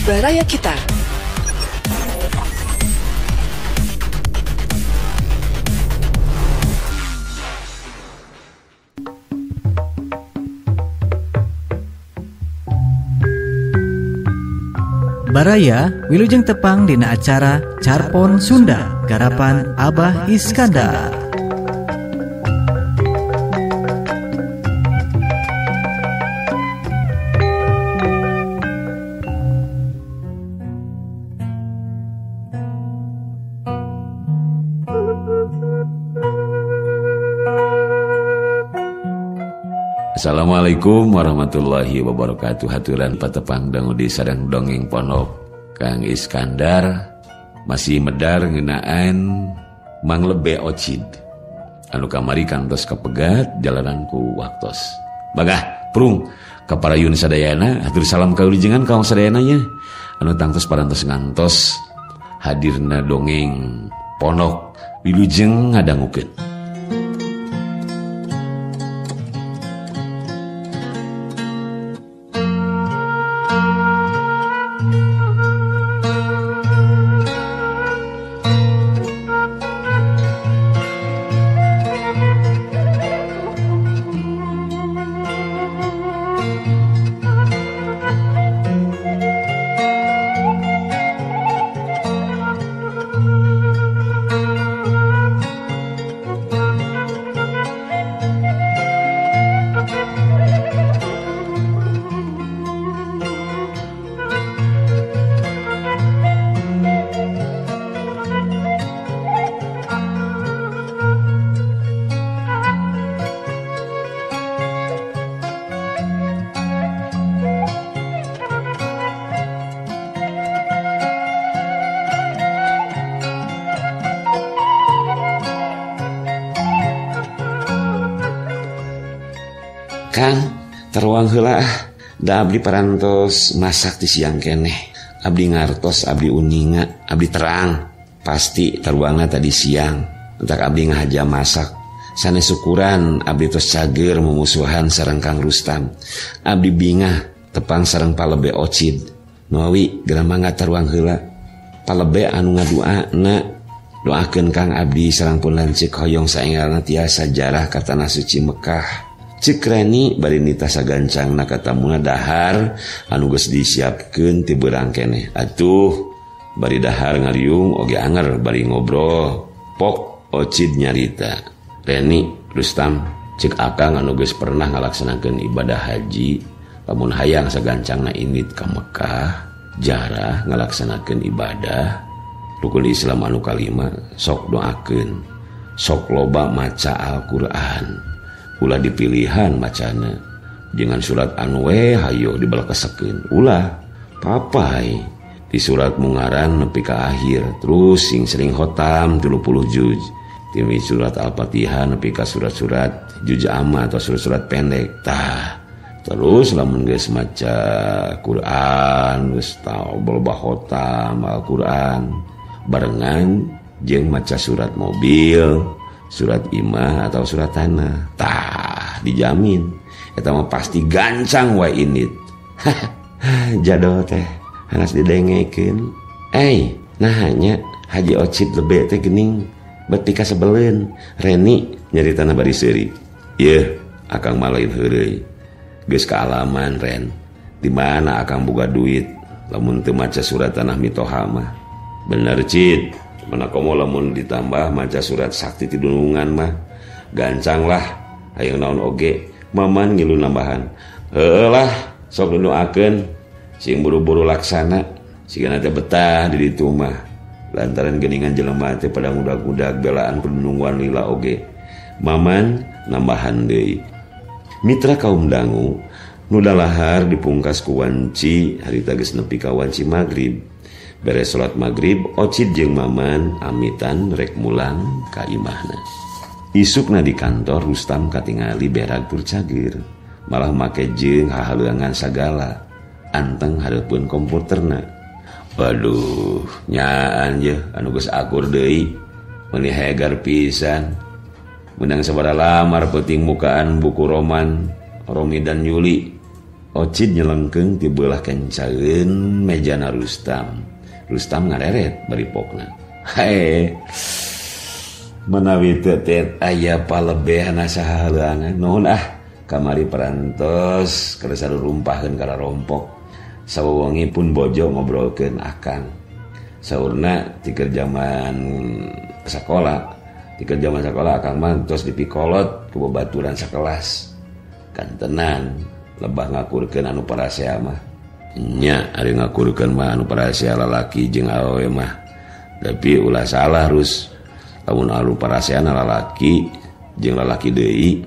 Baraya Kita. Baraya wilujeng tepang dina acara Carpon Sunda garapan Abah Iskandar. Assalamualaikum warahmatullahi wabarakatuh. Haturan patepang dangu di sadang dongeng ponok Kang Iskandar masih medar ngeunaan Mang Lebe Ocid anu kamari kantos kapegat jalananku waktos. Bagah prung kaparayun sadayana hatur salam kawilujengan kaum sadayana nya anu tangtos parantos ngantos hadirna dongeng ponok wilujeng ngadangukeun. Kang, teruang heula da abdi parantos masak ti siang keneh. Abdi ngartos, abdi uninga, abdi terang. Pasti teruangna tadi siang. Entak abdi ngahaja masak. Sanes syukuran abdi tos cager mumusuhan sareng Kang Rustam. Abdi bingah tepang sareng Palebe Ocid. Nuawi geura mangga teruang heula. Palebe anu ngaduana doakeun Kang abdi sareng pun lancik hoyong saenggalna tiasa jarah ka tanah suci Mekah. Cik Reni bari nita sagancangna katamuna dahar anu geus disiapkeun ti beurang keneh. Atuh bari dahar ngariung oge anger bari ngobrol. Pok Ocid nyarita. Reni, Rustam, cik akang anu geus pernah ngalaksanakeun ibadah haji, lamun hayang sagancangna indit ka Mekah, jarah ngalaksanakeun ibadah rukun Islam anu kalima, sok doakeun. Sok loba maca Al-Qur'an. Ulah dipilihan macana dengan surat anu hayo dibalakesakeun. Ulah papai di surat mungaran nepi ka akhir terus sing khotam 30 juz. Di surat Al-Fatihah nepi ka surat-surat juz amma atau surat-surat pendek. Tah terus lamun geus maca Quran geus tau balobah khotam Al-Qur'an barengan jeung maca surat mobil, surat imah atau surat tanah. Tah dijamin eta mah pasti gancang wae indit. Jado teh hanas didengekeun. Nahanya Haji Ocid Lebe teh geuning beti ka sebeleun. Reni nyaritana bari seuri. Yeuh, akang mah lain heureuy. Geus kaalaman Ren. Di mana akang boga duit lamun teu maca surat tanah mitoha mah. Bener Cid. Mana komo lamun ditambah maca surat sakti ti dunungan mah gancang lah hayang naon oge. Maman ngilu nambahan heulah sok nuduakeun sing buru-buru laksana sigana teh betah di ditu mah lantaran geuningan jelema teh pada ngudag-ngudag belaan pedunungan lila oge. Maman nambahan deui. Mitra kaum dangu nu dalahar dipungkas ku wanci harita geus nepi ka wanci magrib. Beres salat magrib, Ocid jeung Maman amitan rek mulang ka imahna. Isukna di kantor Rustam katingali berag tur cager, malah make jeung hahaleuangan sagala, anteng hareupeun komputerna. Waduh, nyaan ye anu geus akur deui, meuni hegar pisan. Menang sabaraha lamar peuting mukaan buku roman Romi dan Yuli. Ocid nyelengkeung ti beulah kencaeun mejana Rustam. Rustam ngareret bari pokna. Hae. Menawi teu teh aya palebehna saha heulangan. Nuhun kamari parantos keur sarurumpaheun kala rompok. Sawewengi pun bojo ngobrolkeun akang. Saurna tikeun zaman sakola. Tikeun zaman sakola akang mah tos dipikolot ku babaturan sakelas. Kan tenan lebah ngakurkeun anu parasea mah. Nya ari ngakurkeun mah anu parasea lalaki jeung awewe mah. Tapi ulah salah Rus. Lamun anu paraseana lalaki jeung lalaki deui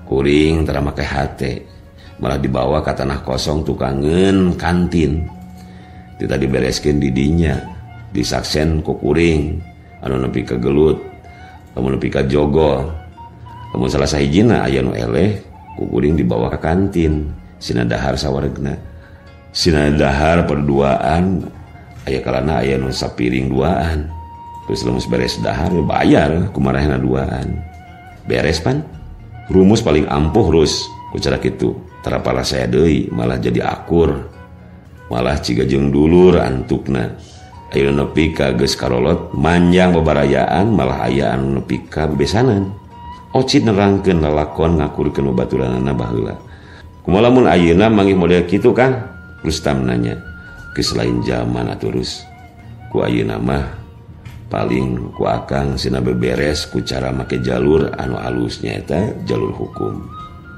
kuring tara make hate. Malah dibawa ka tanah kosong tukangeun kantin. Tita dibereskeun di dinya, disaksen ku kuring anu nepi ka gelut, anu nepi ka jogol. Lamun salah sahijina aya nu eleh, ku kuring dibawa ka kantin. Sina dahar sawargna. Sina dahar perduaan, aya kalana aya nu sapiring duaan. Terus lemus beres dahar ya bayar kumarahna duaan. Beres pan? Rumus paling ampuh Rus ku cara kitu. Tara parasea deui malah jadi akur. Malah ciga jeung dulur antukna. Ayeuna nepi ka geus karolot manjang babarayaan malah aya anu nepi ka bebesanan. Ocid nerangkeun lalakon ngakurkeun babaturanna baheula. Kumaha lamun ayeuna manggih model kitu Kang? Rustam nanya. Geus lain zaman atuh Rus. Ku ayeuna mah paling ku akang sina beberes ku cara make jalur anu alus nyaeta jalur hukum.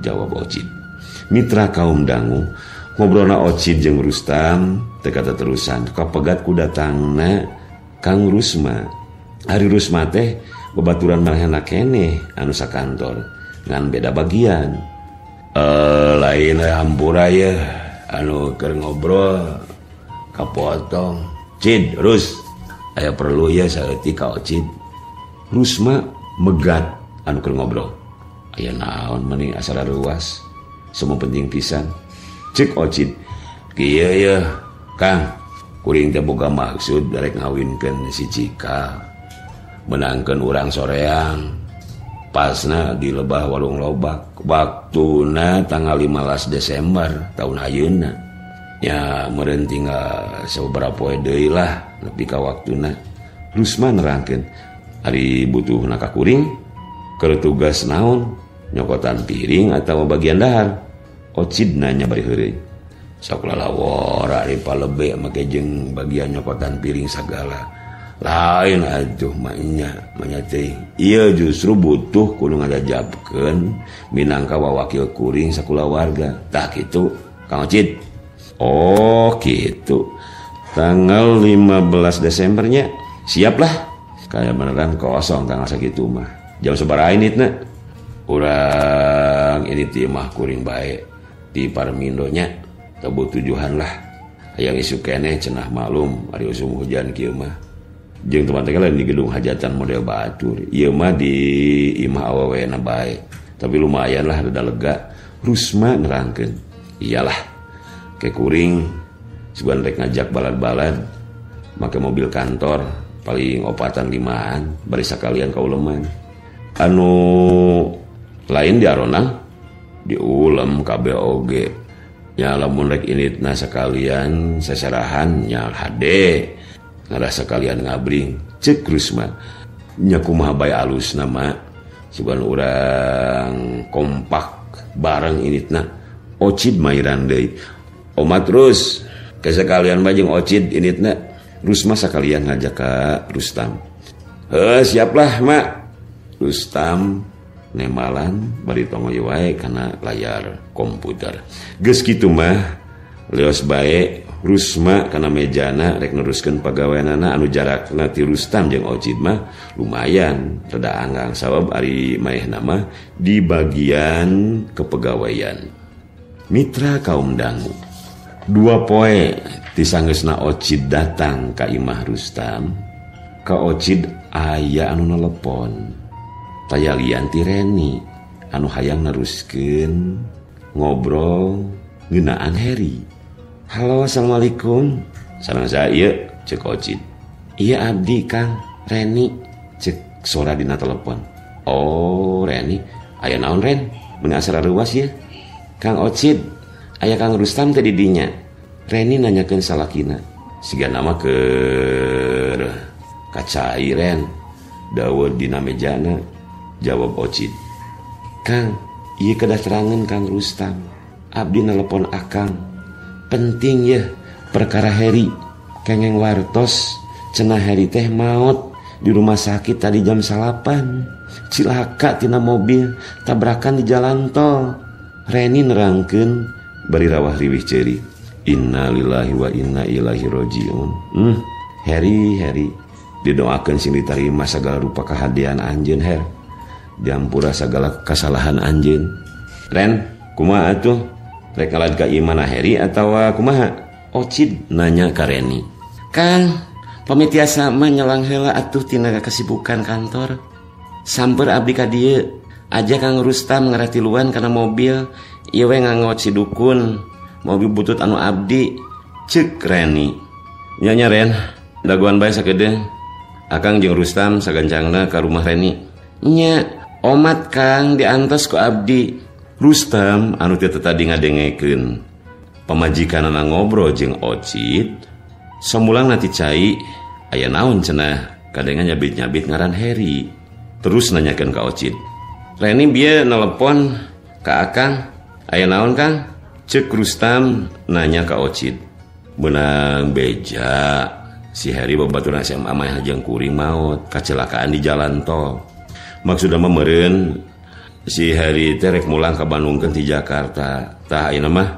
Jawab Ocid. Mitra kaum dangu ngobrolna Ocid jeung Rustam teu kateterusan kapegat ku datangna Kang Rusma. Ari Rusma teh babaturan manehna keneh anu sakantor ngan beda bagian. Lain hampura ye anu keur ngobrol kapotong. Cid, Rus, aya perlu ya saeutik ka Ocid. Rusma megat anu keur ngobrol. Aya naon meni asal ruas. Semua penting pisan. Cek Ocid. Kieu ya, Kang. Kuring teh boga maksud rek ngawinkeun si Cika. Menangkeun urang soreang. Pasna di lebah Walung Lobak. Waktuna tanggal 15 Desember tahun ayeuna. Ya meureun tinggal sababaraha poe deui lah nepi ka waktuna. Rusma nerangkeun, ari butuhna ka kuring keur tugas naon? Nyokotan piring atau bagian dahar? Ocid nanya bari heureuy. Sok lalawora ari palebe make jeung bagian nyokotan piring sagala. Lain atuh manya teh. Ieu justru butuh kudu ngadajabkeun minangka wawakil kuring sakulawarga. Tah kitu, Kang Ocid. Oh, kitu. Tanggal 15 Desembernya siap lah. Kayak beneran kosong tanggal sakitu mah. Jam sabaraha initna? Urang ini ti mah kuring bae di Parmindonya tebu tujuan lah. Hayang isu keneh cenah malum ari usum hujan kieu mah. Jeung teman-teman lain di gedung hajatan model batur. Ieu mah di imah awewena bae. Tapi lumayan lah rada lega. Rusma nerangkeun. Iyalah. Ke kuring seban rek ngajak balad-balad make mobil kantor paling opatan 5an bari sakalian kauleman. Anu lain diaronang diulem KBOG nya lamun rek initna sekalian seserahan nya hade ngadah sekalian ngabring cek Rusma nya kumaha bae alus nama sugan urang kompak bareng initna. Ocid mairan deui omat terus kesekalian bajeng Ocid initna. Rusma sakalian ngajak ka Rustam. Siaplah mak. Rustam nemalan bari tongoy wae kana layar komputer. Geus kitu mah leos bae Rusma kana mejana rek neruskeun pagaweanana anu jarakna ti Rustam jeung Ocid mah lumayan rada anggang sabab ari maehna mah di bagian kepegawaian. Mitra kaum dangu. 2 poe ti sanggeusna Ocid datang ka imah Rustam. Ka Ocid aya anu nelepon. Taya lian ti Reni anu hayang neruskeun ngobrol ngeunaan Heri. Halo, assalamualaikum. Sareng saya cek Ocid. Iya abdi Kang Reni cek suara dina telepon. Oh Reni, aya naon Ren? Meuni asal ruas ya. Kang Ocid aya Kang Rustam teh di dinya. Reni nanyakeun salakina, siga nama keur kacai Ren. Dawa dina mejana, jawab Ocid. Kang, ieu kedah terangeun Kang Rustam. Abdi nelpon akang. Penting ya perkara Heri. Kengeng wartos cenah Heri teh maot di rumah sakit tadi jam 8. Cilaka tina mobil tabrakan di jalan tol. Reni nerangkeun bari rawah riwih ceuri. Innalillahi wa inna ilaihi rajiun. Heri didoakeun sing ditarima sagala rupa kahadian anjeun Her. Diampura sagala kesalahan anjeun. Ren, kumaha atuh? Rek ngalad ka ieu mana Heri atawa kumaha? Ocid nanya ka Reni. Kang, pami tiasa mah nyelang heula atuh tina kesibukan kantor. Samper abdi ka dieu. Aja Kang Rustam ngaratiluan kana mobil. Ieu we ngangot si dukun. Mobil butut anu abdi. Ceuk Reni. Nya Ren, daguan bae sakedeung. Akang jeung Rustam sagancangna ka rumah Reni. Nya, omat Kang diantos ku abdi. Rustam anu teu tadi ngadengekeun pamajikanana ngobrol jeung Ocid. Samulang nanti cai aya naon cenah kadengan nyabit-nyabit ngaran Heri. Terus nanyakeun ka Ocid. Reni bieu nelepon ka akang. Aya naon Kang? Ceuk Rustam nanya ka Ocid. Beunang beja si Heri babaturan SMA mah jeung kuring maot kecelakaan di jalan tol. Maksudna mah meureun si Heri teh rek mulang ka Bandungkeun ti Jakarta. Tah ayeuna mah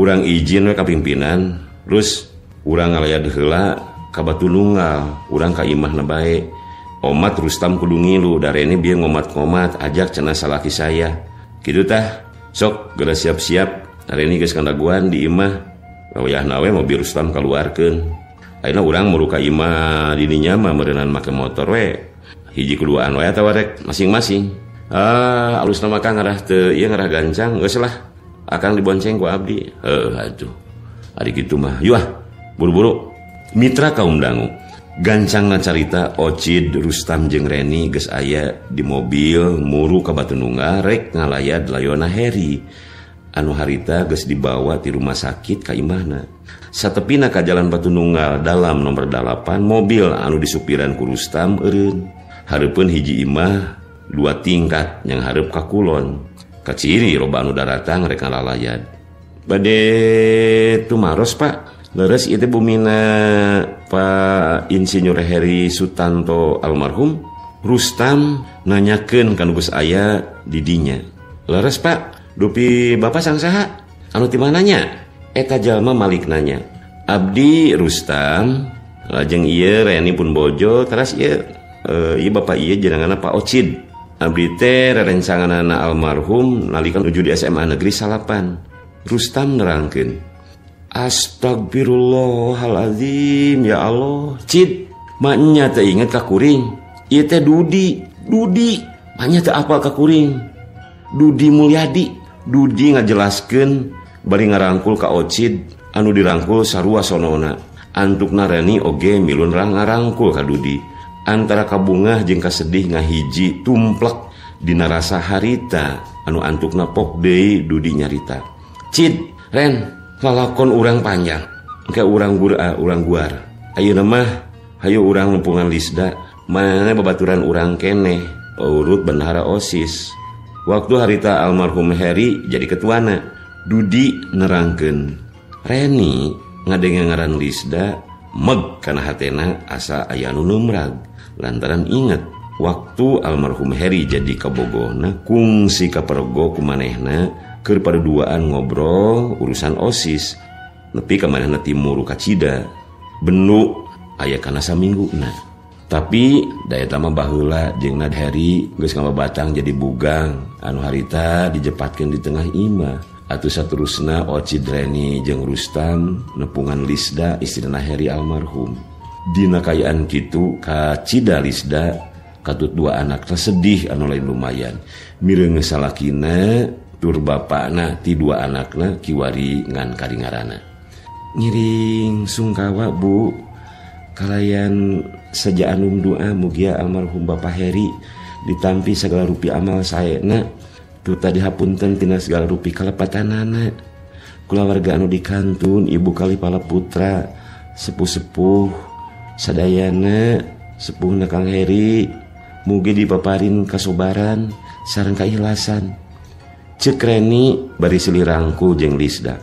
urang izin we ka pimpinan. Terus urang ngalayad heula ka Batununggal, urang ka imahna bae. Omat Rustam kudu ngilu, da Reni bieu ngomat-ngomat ajak cenah salaki saya. Kitu tah, sok geura siap-siap. Reni geus kandaguan di imah. Wayahna we mobil Rustam kaluarkeun. Ayeuna urang muru ka imah di dinya mah meureunan make motor we. Hiji kuduaan we atawa rek masing-masing. Alusna mah Kang ngarah teu ieu ngarah gancang, geus lah. Akang dibonceng ku abdi. Atuh. Ari kitu mah, yuah. Buru-buru. Mitra kaum dangu. Gancangna carita Ocid, Rustam jeung Reni geus aya di mobil muru ka Batununggal rek ngalayad layona Heri. Anu harita geus dibawa ti rumah sakit ka imahna. Satepina ka jalan Batununggal dalam nomor 8 mobil anu disupiran ku Rustam eureun. Hareupeun hiji imah 2 tingkat yang hareup ka kulon. Kaciri loba anu daratang rek ngalalayad. Bade tumaros Pak. Leres ieu teh bumina Pak Insinyur Heri Sutanto almarhum. Rustam nanyakeun ka nu geus aya di dinya. Leres Pak, dupi Bapak sang saha? Anu ti mananya? Eta jalma malik nanya. Abdi Rustam, lajeng ieu Reni pun bojo, teras ieu Bapak ieu jenenganna Pak Ocid. Abdi teh rerencanganana almarhum nalika nuju di SMA Negeri Salapan. Rustam nerangkeun. Astagfirullahaladzim, ya Allah. Cid, maknya teh inget ka kuring. Ieu teh Dudi. Maknya teh apal ka kuring. Dudi Mulyadi. Dudi ngajelaskeun bari ngarangkul ka Ocid anu dirangkul sarua sonona. Antukna Reni oge milun ngarangkul ka Dudi. Antara kabungah jeung kasedih ngahiji tumplek dina rasa harita anu antukna pok deui Dudi nyarita. Cid, Ren, lalakon urang panjang, engke urang guar. Ayeuna mah hayu urang nempungan Lisda, mana babaturan urang keneh, urut bendahara OSIS. Waktu harita almarhum Heri jadi ketuana, Dudi nerangkeun. Reni ngadenge ngaran Lisda, meg kana hatena asa aya nu numrag. Lantaran inget waktu almarhum Heri jadi kabogohna kungsi kapergo kumanehna keur paduaan ngobrol urusan OSIS. Nepi ka manehna timuru ka Cida. Benu aya kana samingguna. Tapi daya tama baheula jeung nad Heri geus ngababatang jadi bugang anu harita dijepatkeun di tengah imah. Atuh saterusna Ocid, Reni jeung Rustam nepungan Lisda istrina Heri almarhum. Dina kayaan kitu ka Cida Lisda katut 2 anakna sedih anu lain lumayan. Mireung salakina tur bapakna ti 2 anakna kiwari ngan karingarana. Ngiring sungkawa Bu kalayan sajaanum doa mugia almarhum Bapak Heri ditampi segala rupi amal saena tu tadi hapunten tina segala rupi kalepatanana. kulawarga anu di kantun, ibu Kalipala Putra, sepuh-sepuh sadayana, sepuhna Kang Heri, mugi dipaparin kasobaran sareng kaikhlasan. Ceuk Reni bari silirangku jeung Lisda.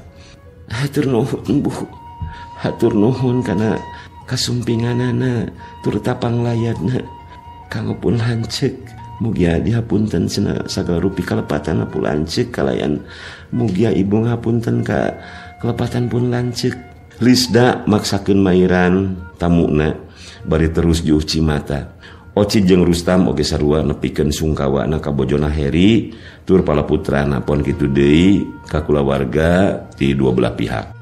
Hatur nuhun Bu, hatur nuhun kana kasumpinganana tur tapanglayadna kanggo pun lanceuk. Mugi dihapunten cenah sagala rupi kalepatan pun lanceuk kalayan mugi ibu ngapunten ka kelepatan pun lanceuk. Lisda maksakeun mairan tamuna bari terus juh cimata. Ocid jeung Rustam oge sarua nepikeun sungkawana ka bojona Heri tur palaputrana pon kitu deui ka kulawarga ti dua belah pihak.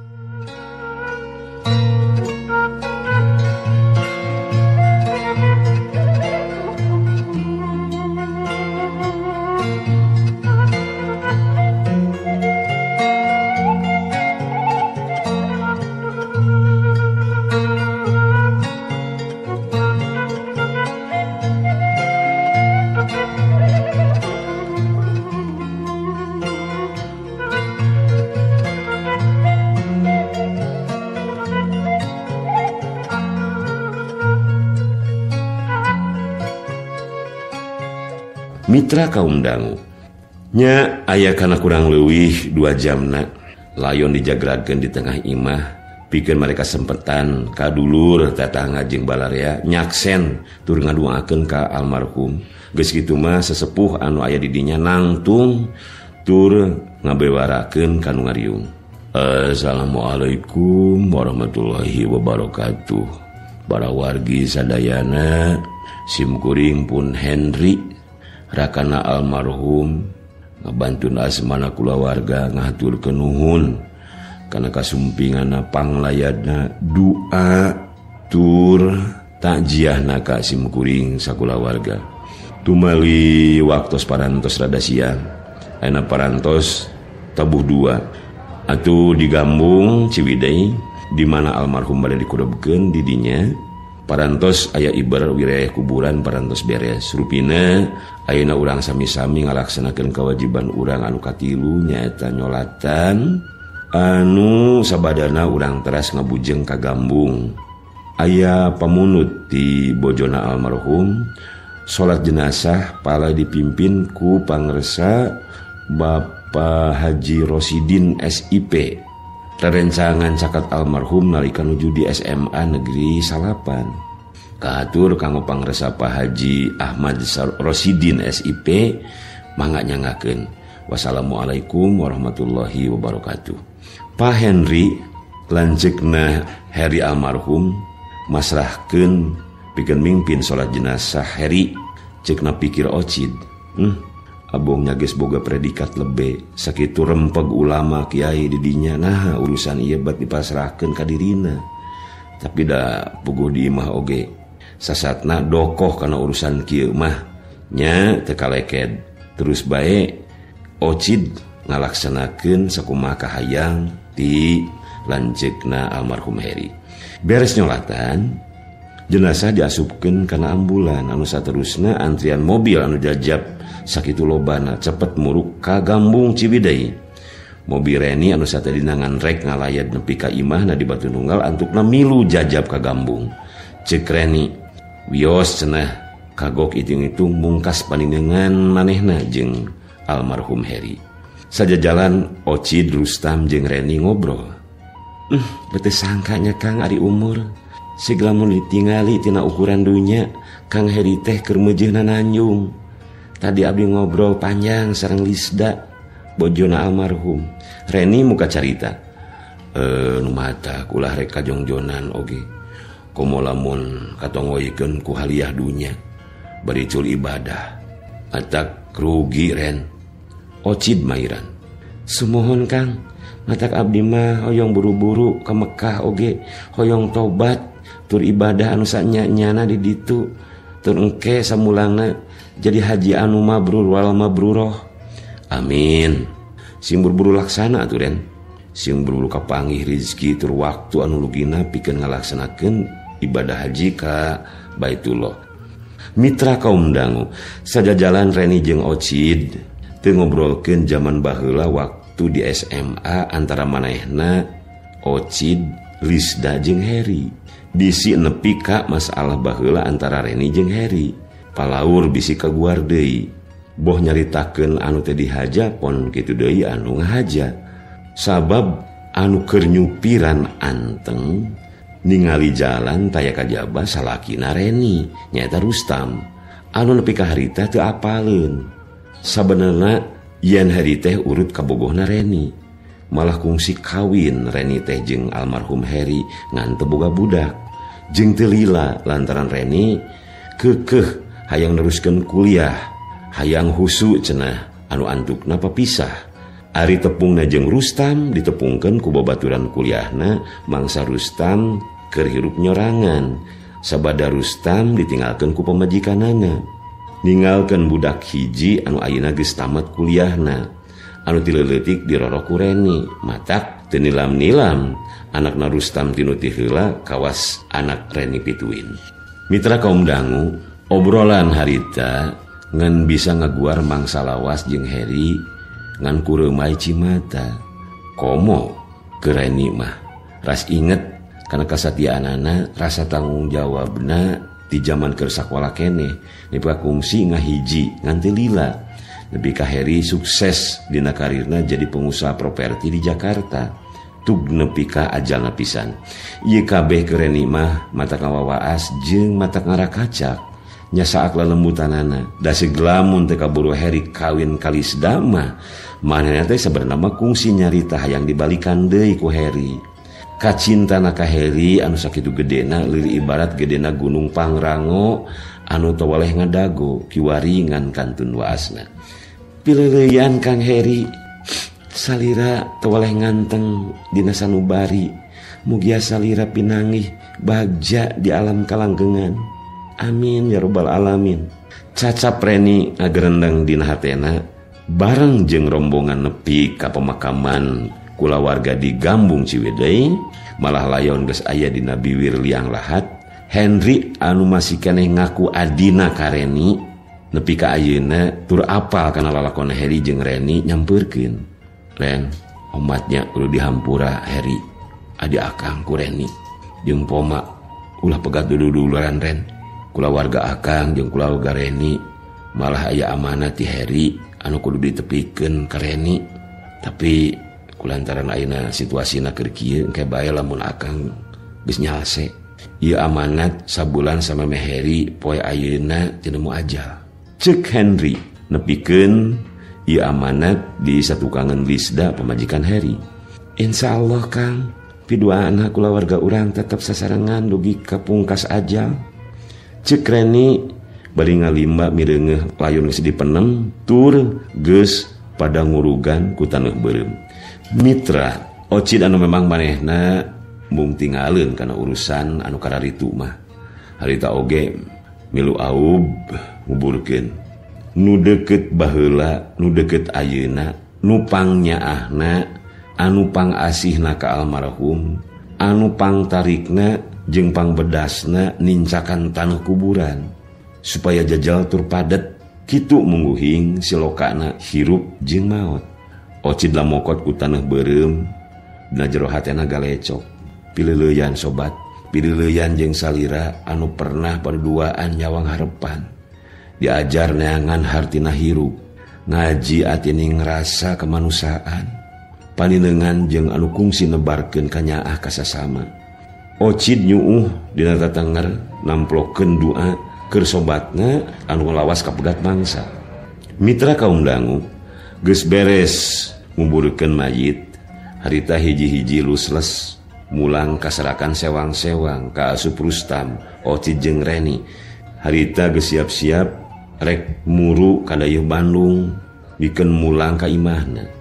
Mitra kaum dangu nya aya kana kurang leuwih 2 jamna layon dijagrakeun di tengah imah pikeun mereka sempetan ka dulur tatangga jeung balarea nyaksen tur ngaduakeun ka almarhum. Geus kitu mah sesepuh anu aya di dinya nangtung tur ngabewarakeun kanu ngariung. Assalamualaikum warahmatullahi wabarakatuh. Para wargi sadayana simkuring pun Henry rakana almarhum ngabantun asmana kulawarga ngahaturkeun nuhun kana kasumpinganna panglayadna doa tur takjiahna ka simkuring sakulawarga. Tumali waktos parantos rada siang ayeuna parantos tabuh 2 atuh di Gambung Ciwidey di mana almarhum bade dikurebkeun di dinya. Parantos aya ibar wilayah kuburan parantos beres. Rupina ayeuna urang sami-sami ngalaksanakeun kewajiban urang anu katilu nyaeta nyolatan anu sabadana urang teras ngabujeng ka Gambung. Aya pamunut ti bojona almarhum. Salat jenazah pala dipimpin ku pangresa Bapak Haji Rosidin SIP. Rerencangan caket almarhum nalika nuju di SMA Negeri Salapan. Katur kanggo pangresa Pak Haji Ahmad Rosidin SIP mangga nyangakeun. Wassalamualaikum warahmatullahi wabarakatuh. Pak Henry lanjekna Heri almarhum masrahkeun pikeun mingpin salat jenazah Heri ceukna pikir Ocid. Abongnya geus boga predikat lebe sakitu rempeg ulama kiai di dinya. Nah urusan ieu bat dipasrahkeun ka dirina. Tapi da puguh di imah oge sasatna dokoh kana urusan kieu mah nya teu kaleked. Terus bae Ocid ngalaksanakeun sakumaha kahayang ti lanceukna almarhum Heri. Beres nyolatan jenazah diasupkeun kana ambulan anu saterusna antrian mobil anu jajab sakitu lobana cepet muruk ka Gambung Ciwidey. Mobil Reni anu satedina nganrek ngalayad nepi ka imahna di Batutunggal antukna milu jajab ka Gambung. Ceuk Reni, wios cenah kagok itung-itung mungkas panindeungan manehna jeung almarhum Heri. Sajajalan Ocid, Rustam jeung Reni ngobrol. Beuteus sangkanya Kang ari umur sigla mun ditingali tina ukuran dunya Kang Heri teh keur meujeuhna nanjung. Tadi abdi ngobrol panjang sareng Lisda bojona almarhum. Reni muka carita. Nu mata kulah rek kajongjonan oge. Komo lamun katongoyikeun ku haliah dunya bari cul ibadah. Atak rugi Ren. Ocid mairan. Sumohon Kang, matak abdi mah hoyong buru-buru ka Mekah oge, hoyong tobat tur ibadah anu sanya-nyana di ditu. Tur engke samulangna jadi haji anu mabrur wal mabruroh. Amin. Sing buru-buru laksana atuh Ren. Sing buru-buru kapanggih rezeki tur waktu anu lugina pikeun ngalaksanakeun ibadah haji ka Baitullah. Mitra kaum dangu, sajajalan Reni jeung Ocid teu ngobrolkeun zaman baheula waktu waktu di SMA antara manehna Ocid, Lisda jeung Heri. Bisi nepi ka masalah baheula antara Reni jeung Heri. Palaur bisi kaguar deui. Boh nyaritakeun anu teh dihaja pon kitu deui anu ngahaja. Sabab anu keur nyupiran anteng ningali jalan taya kajaba salakina Reni nyaeta Rustam. Anu nepi ka harita teu apaleun. Sabenerna yen Heri teh urut ka bogohna Reni. Malah kungsi kawin Reni teh jeung almarhum Heri ngan teu boga budak. Jeung teu lila lantaran Reni keukeuh hayang neruskeun kuliah, hayang husu cenah anu antukna papisah. Ari tepungna jeung Rustam ditepungkeun ku babaturan kuliahna, mangsa Rustam keur hirup nyorangan. Sabada Rustam ditinggalkeun ku pamajikanana. Ninggalkeun budak hiji anu ayeuna geus tamat kuliahna. Anu tileutik diroro ku Reni, matak teu nilam-nilam anakna Rustam tinu ti heula kawas anak Reni pituin. Mitra kaum dangu, obrolan harita ngan bisa ngaguar mangsa lawas jeung Heri ngan kureumai Cimata. Komo ke Reni mah ras inget kana kasatiaanana, rasa tanggung jawabna di zaman keur sakola keneh. Nepi kungsi ngahiji ngan teu lila. Nepi ka Heri sukses dina karirna jadi pengusaha properti di Jakarta. Tug nepi ka ajalna pisan. Ieu kabeh ke Reni mah mata kawawaas jeung mata ngarakacak. Nya saak lelembutanana da seglamun teu kaburu Heri kawin ka Lisda mah manehna teh sabenerna mah kungsi nyarita hayang dibalikan deui ku Heri. Kacintana ka Heri anu sakitu gedena leuwih ibarat gedena Gunung Pangrango anu teu waleh ngadago kiwari ngan kantun waasna. Pileuleyan Kang Heri salira teu waleh nganteng dina sanubari, mugia salira pinangih bagja di alam kalanggengan. Amin ya rabbal alamin. Cacap Reni ngagerendeng dina hatena bareng jeung rombongan nepi ka pemakaman kulawarga di Gambung Ciwidey. Malah layon geus aya dina biwir liang lahat. Henry anu masih keneh ngaku adina ka Reni nepi ka ayeuna tur apal kana lalakonna Heri jeung Reni nyampeurkeun. Len omatnya kudu dihampura Heri, adi akang ku Reni jeung Poma ulah pegat dulu-duluran Ren. Kulawarga akang jeung kulawarga Reni malah aya amanah ti Heri anu kudu ditepikeun ka Reni. Tapi kulantaran ayeuna situasina keur kieu engke bae lamun akang geus nyalse. Ieu amanat sabulan sameme Heri poe ayeuna teu nemu ajal. Ceuk Henry nepikeun ieu amanat di satukangan Lisda pamajikan Heri. Insyaallah Kang, piduaana kulawarga urang tetep sasarengan dugi ka pungkas ajal. Ceuk Reni bari ngalimba mireungeuh layon geus dipenem tur geus pada ngurugan ku taneuh beureum. Mitra Ocid anu memang manehna mung tinggalin karena urusan anu kararitu mah. Harita oge milu aub nguburkeun nu deukeut baheula, nu deukeut ayeuna, nu pangnyaahna, anu pangasihna ka almarhum, anu pangtarikna jeung pangbedasna nincakan tanah kuburan supaya jajal tur padet kitu mungguhing silokana hirup jeung maot. Ocid lamokot ku taneuh beureum dina jero hatena galecok. Pileuleyan sobat, pileuleyan jeung salira anu pernah paduaan nyawang harepan. Diajar neangan hartina hirup, ngaji atining rasa kemanusaan, paninengan jeung anu kungsi nebarkeun kanyaah ka sasama. Ocid nyuuh dina tatenger namplokeun doa keur sobatna anu lawas kapegat mangsa. Mitra kaum dangu geus beres nguburkeun mayit, harita hiji-hiji lusles mulang kaserakan sewang-sewang ka asup Rustam, Ocid jeung Reni. Harita geus siap-siap rek muru ka dayeuh Bandung dikeun mulang ka imahna.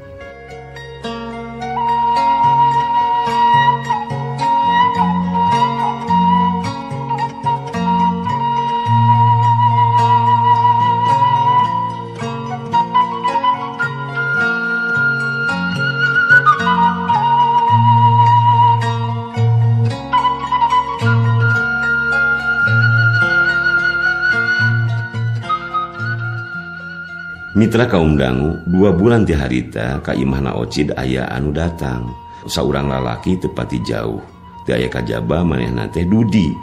Mitra kaum dangu 2 bulan ti harita ka imahna Ocid aya anu datang. Saurang lalaki tepati jauh. Teu aya kajaba manehna teh Dudi.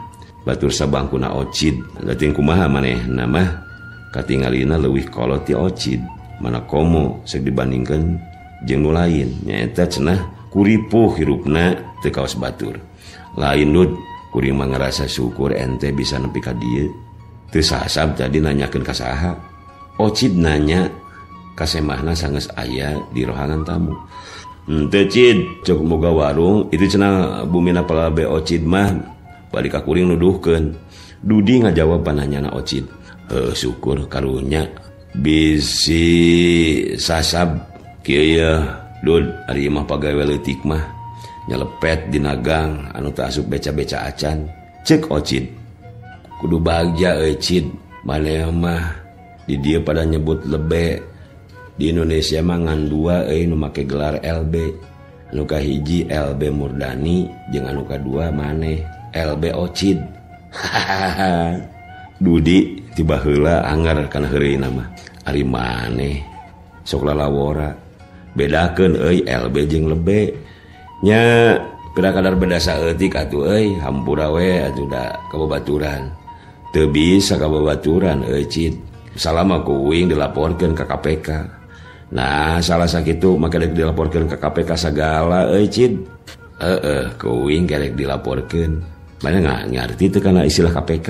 Batur sabangkuna Ocid. Leuting kumaha manehna mah katingalina leuwih kolot ti Ocid. Mana komo sek dibandingkeun jeung nu lain. Nyaeta cenah kuripuh hirupna teu kaos batur. Lain Dud, kuring mah ngarasa syukur ente bisa nepi ka dieu. Teu sahasab tadi nanyakeun ka saha. Ocid nanya kasemahna sanggeus aya di rohangan tamu. Teu Cid, cok boga warung, itu cenah bumina palabe Ocid mah balik ka kuring nuduhkeun. Dudi ngajawab pananyana Ocid. Syukur karunya bisi sasab kieu Dud ari mah pagawe leutik mah nyelepet dina gang anu teu asup beca-beca acan. Ceuk Ocid. Kudu bagja Cid, maneh mah di dia pada nyebut lebe. Di Indonesia mah ngan 2 nu make gelar LB. Anu kahiji LB Murdani jeung anu kadua maneh LB Ocid. Dudi tiba heula anggar kana heureuna mah. Ari maneh sok lalawora. Bedakeun LB jeung lebe. Nya pira kadar beda saeutik atuh hampura we atuh da kababaturan. Teu bisa kababaturan Cid. Salama kuing dilaporkeun ka KPK. Nah, salah sakitu maka dilaporkeun ka KPK sagala Cid. Kuing kerek dilaporkeun. Mana ngarti teu kana istilah KPK?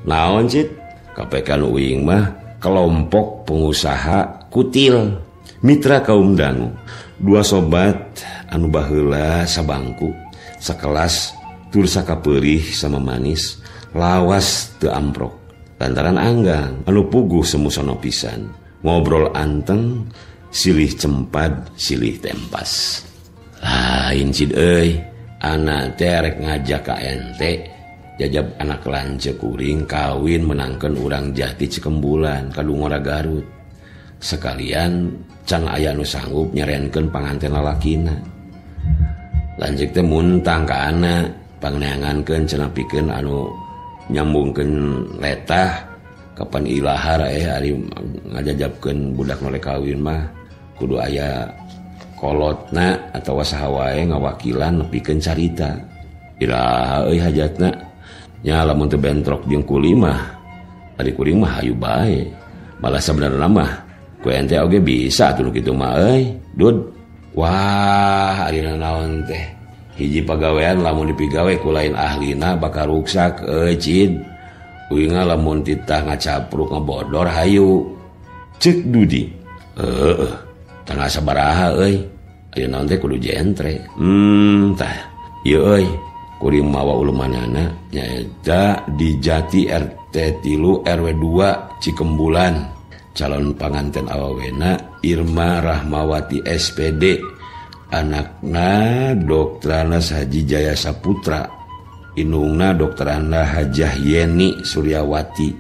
Naon Cid? KPK nu uing mah kelompok pengusaha kutil. Mitra kaum dangu, 2 sobat anu baheula sabangku, sakelas tur sakapeurih sama manis, lawas teu amprok. Lantaran anggang anu puguh semusono pisan, ngobrol anteng, silih cempad, silih tempas. Lain Cid ana teh rek ngajak ka ente jajab anak lanceuk kuring kawin menangkeun urang Jati Cikembulan ka Dungora Garut. Sekalian can aya nu sanggup nyerenkeun panganten lalakina. Lanceuk teh muntang ka ana pangneangankeun cenah pikeun anu nyambungkeun letah kapan ilahar ari ngajajabkeun budak nu rek kawin mah kudu aya kolotna atawa saha wae ngawakilan nepikeun carita. Iraha hajatna nya lamun teu bentrok jeung kuli mah ari kuring mah hayu bae. Malah sabenerna mah ku ente oge bisa atuh kitu mah Dud. Wah ari naon teh hiji pagawean lamun dipigawe ku lain ahlina bakal ruksak Cid. Uinga lamun titah ngacapruk ngebodor hayu. Ceuk Dudi. Tangah sabaraha Ari naon teh kudu jentre. Tah. Ieu kuring mawa ulumanana nyaeta di Jati RT 3 RW 2 Cikembulan. Calon panganten awawena Irma Rahmawati SPD. Anakna Dokterana Haji Jaya Saputra, indungna Dokterana Hajah Yeni Suryawati.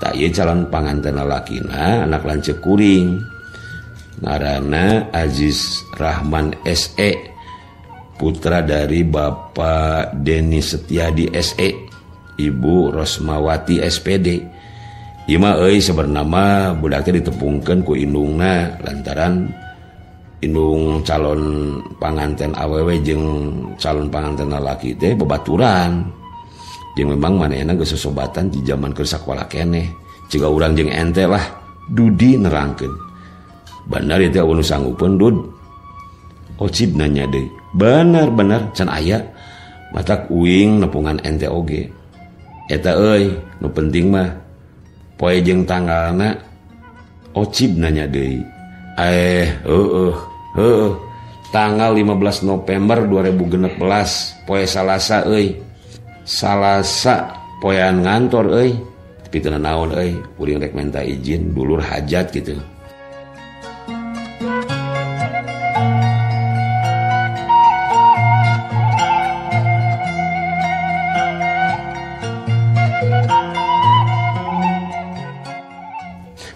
Tak ieu calon panganten lalakina anak lanceuk kuring. Ngaranna Aziz Rahman SE, putra dari Bapak Deni Setiadi SE, Ibu Rosmawati SPD. Ieu mah sebenarnya budak teh ditepungkeun ku indungna lantaran indung calon panganten awewe jeung calon panganten lalaki teh babaturan. Jeung memang manehna geus sosobatan di zaman keur sakola keneh. Ciga urang jeung ente lah Dudi nerangkeun. Bener ieu teh anu sanggupeun Dud. Ocid nanya deui. Bener can aya matak uing nepungan ente oge. Eta nu penting mah poe jeung tanggalna. Ocid nanya deui. Tanggal 15 November 2016 poe Salasa Salasa poean ngantor tapi teu naon kuring rek minta izin dulur hajat gitu.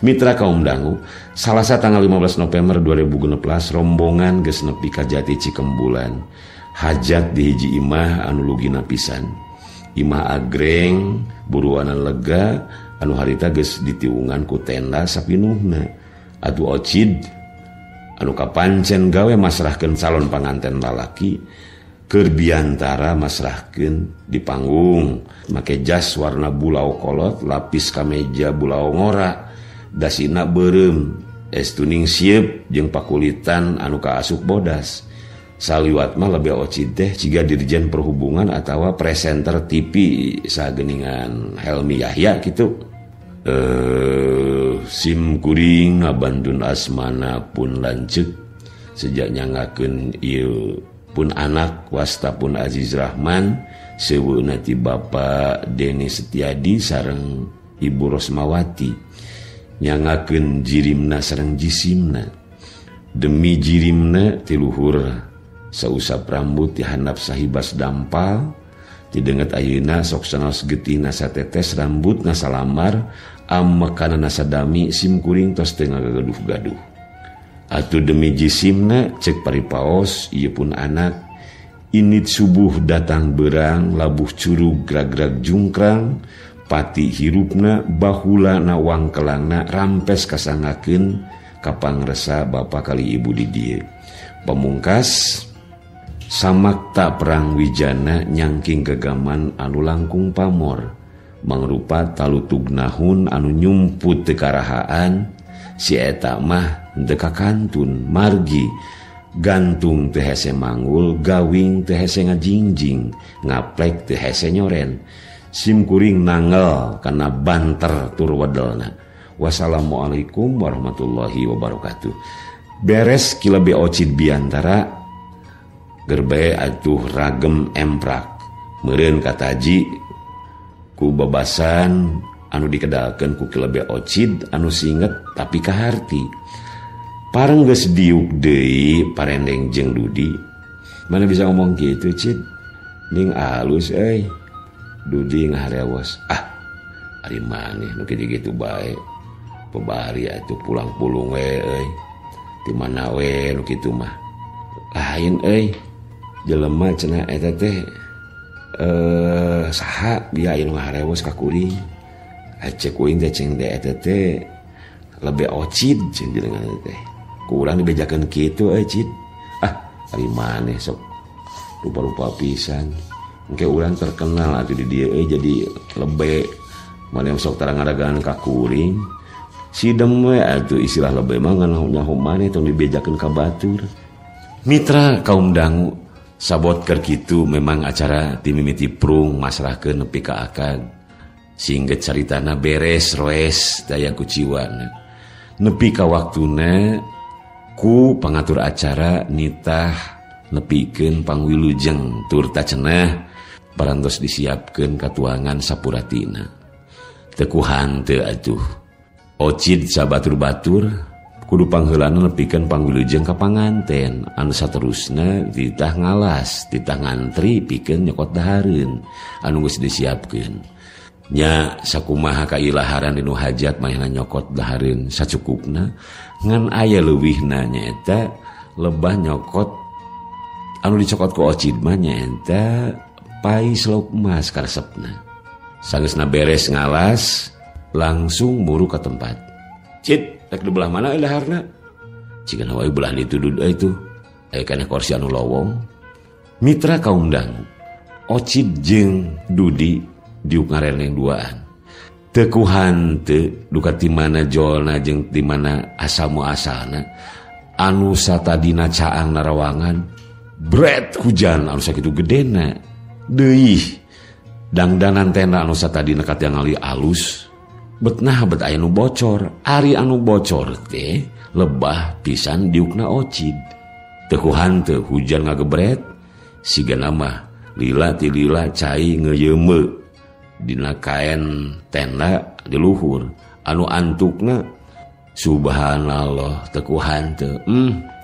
Mitra kaum dangu, Salasa tanggal 15 November 2016 rombongan geus nepi ka Jati Cikembulan. Hajat di hiji imah anu lugina pisan. Imah agreng, buruanan lega, anu harita geus ditiungan ku tenda sapinuhna. atuh ocid anu kapancen gawe masrahkeun calon panganten lalaki keur biantara masrahkeun di panggung make jas warna bulau kolot lapis kameja bulau ngora dasina beureum estuning sieup jeung pakulitan anu kaasup bodas saliwat mah lebih ocid teh ciga dirjen perhubungan atawa presenter TV sageningan Helmi Yahya kitu. Sim kuring ngabantun asmana pun lanceuk sejak nyangakeun ieu pun anak wasta pun Aziz Rahman seueuna ti Bapak Deni Setiadi sareng Ibu Rosmawati nyangakeun jirimna sareng jisimna demi jirimna ti luhur sausap rambut ti handap sahibas dampal ti deungeut ayeuna sok sanos geutina satetes rambut ngasalamar ammekanana sadami sim kuring tos teu ngagaduh-gaduh atuh demi jisimna cek paripaos ieu pun anak init subuh datang berang labuh curug grag-grag jungkrang pati hirupna bahulana wangkelangna rampes kasangakeun kapangresa bapa kali ibu di dieu pamungkas samakta perang wijana nyangking gegaman anu langkung pamor mangrupa talutug nahun anu nyumput teu karahaan si eta mah teu kakantun margi gantung teu hese manggul gawing teu hese ngajingjing ngaplek teu hese nyoren sim kuring nangel kana banter tur wedelna. Wassalamualaikum warahmatullahi wabarakatuh. Beres kilabe ocid biantara gerbe atuh ragem emprak meureun kataji ku babasan anu dikedalkeun ku kilabe ocid anu singet tapi kaharti pareng geus diuk deui parendeng jeung Dudi mana bisa ngomong kitu cid ning alus euy Dudi ngaharewos ari maneh nu kitu-kitu bae pebari atuh pulang pulung we euy di mana we nu kitu mah lain euy jelema cenah eta teh saha bieu anu ngaharewos ka kuring acek kuring teh ceng eta teh lebe ocid cing dengan teh ku urang dibejakeun kitu euy cid ari maneh sok rupa-rupa pisan engke urang terkenal atuh di dieu euy jadi lebe maneh sok tarang ngaragaan ka kuring sidem we atuh istilah lebe mah nyaho maneh tong dibejakeun ka batur. Mitra kaum dangu sabot keur kitu memang acara ti mimiti prung masrahkeun nepi ka akad sehingga caritana beres roes daya kuciwana nepi ka waktuna ku pangatur acara nitah nepikeun pangwilujeng tur tacenah parantos disiapkeun katuangan sapuratina teu ku hanteu atuh ocid sabatur-batur kudu pangheulana nepikeun pangwilujeng ka panganten anu saterusna ditah ngalas ditah ngantri pikeun nyokot dahareun anu geus disiapkeun nya sakumaha kailaharan dinu hajat mayana nyokot dahareun sacukupna ngan aya leuwihna nyaeta lebah nyokot anu dicokot ku ocid mah nyaeta pai selop emas karesepna sageusna beres ngalas langsung muru ka tempat cid rek di belah mana ilaharna cigana wae belah ditudud itu aya kana kursi anu lowong. Mitra kaum dangu ocid jeung Dudi diuk ngareneng duaan teu ku hanteu duka ti mana jolna jeung ti mana asal muasalna anu satadina caang narawangan bret hujan anu sakitu gedena deui dangdanan tenda anu satadina kat yang ali alus betnah bet aya nu bocor ari anu bocor teh lebah pisan diukna ocid teu ku hanteu hujan ngagebret sigana mah lila ti lila cai ngeuyeumeu dina kaen tenda di luhur anu antukna subhanallah teu ku hanteu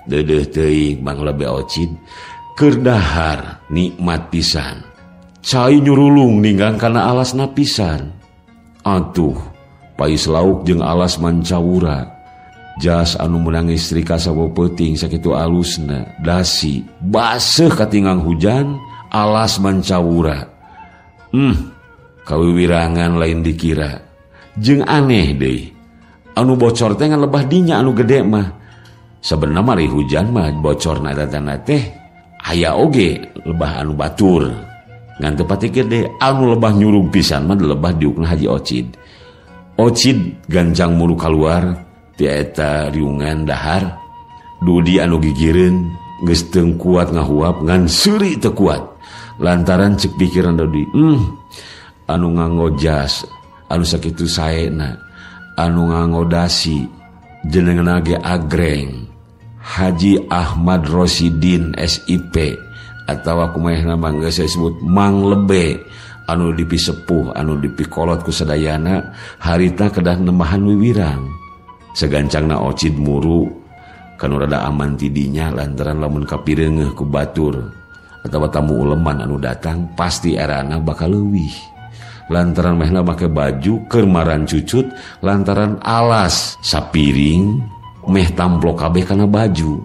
deudeuh teuing bang lebe ocid keur dahar nikmat pisan cai nyurulung ninggang kana alasna pisan atuh pais lauk jeung alas mancawura jas anu meunang istri ka sabeuting sakitu alusna dasi baseuh katingang hujan alas mancawura kawiwirangan lain dikira jeung aneh deui anu bocor teh ngan lebah dinya anu gede mah. Sebenarnya mah hujan mah bocorna datana teh aya oge lebah anu batur. Ngan teu pati gede, anu lebah nyurug pisan mah lebah diukna Haji Ocid. Ocid ganjang mulu keluar ti eta riungan dahar. Dudi anu gigireun geus teu kuat ngahuap ngan seuri teu kuat. Lantaran cek pikiran Dudi, anu nganggo jas, anu sakitu saena, anu nganggo dasi, jenengan ge agreng. Haji Ahmad Rosidin SIP atau kumaha nama geus disebut Mang Lebe anu dipi sepuh anu dipi kolot ku sadayana harita kedah nembahan wiwirang. Segancangna Ocid muru kanu rada aman tidinya lantaran lamun kapireungeuh ku batur atawa tamu uleman anu datang pasti erana bakal leuwih. Lantaran mehna make baju keur maran cucut lantaran alas sapiring meh tamplok kabeh kana baju.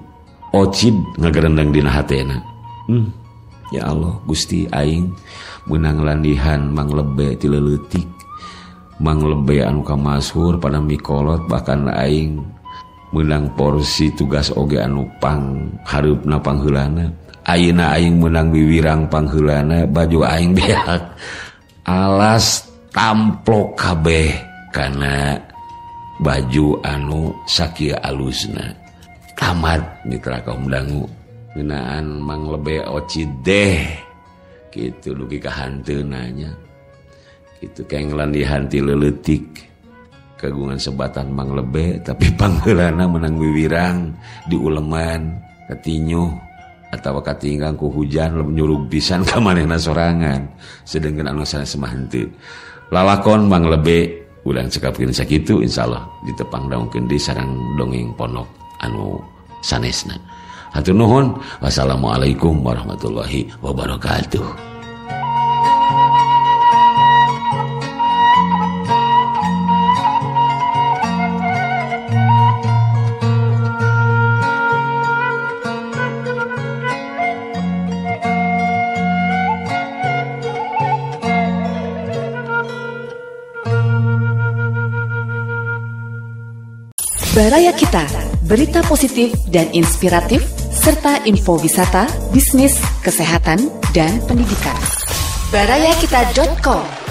Ocid ngagerendang dina hatena. Ya Allah Gusti aing meunang landihan Mang Lebe ti leuletik. Mang Lebe anu kamasyhur pada mikolot bahkan aing meunang porsi tugas oge anu panghareupna pangheulana. Ayeuna aing meunang wiwirang pangheulana baju aing beak alas tamplok kabeh kana baju anu sakieu alusna. Tamat mitra kaum dangu ngeunaan Mang Lebe Ocid deh kitu dugi ka hanteunanya kitu keng landihan ti leuletik kagungan sebatan Mang Lebe tapi pangheulana menang wiwirang di uleman katinyu atawa katinggang ku hujan nyurug pisan ka manehna sorangan sedengkeun anu sanes mah henteu lalakon Mang Lebe ulang cekapkeun sakitu insyaallah ditepang daungkeun di sareng dongeng pondok anu sanesna. Hatur nuhun. Wassalamualaikum warahmatullahi wabarakatuh. Baraya Kita, berita positif dan inspiratif, serta info wisata, bisnis, kesehatan, dan pendidikan. Barayakita.com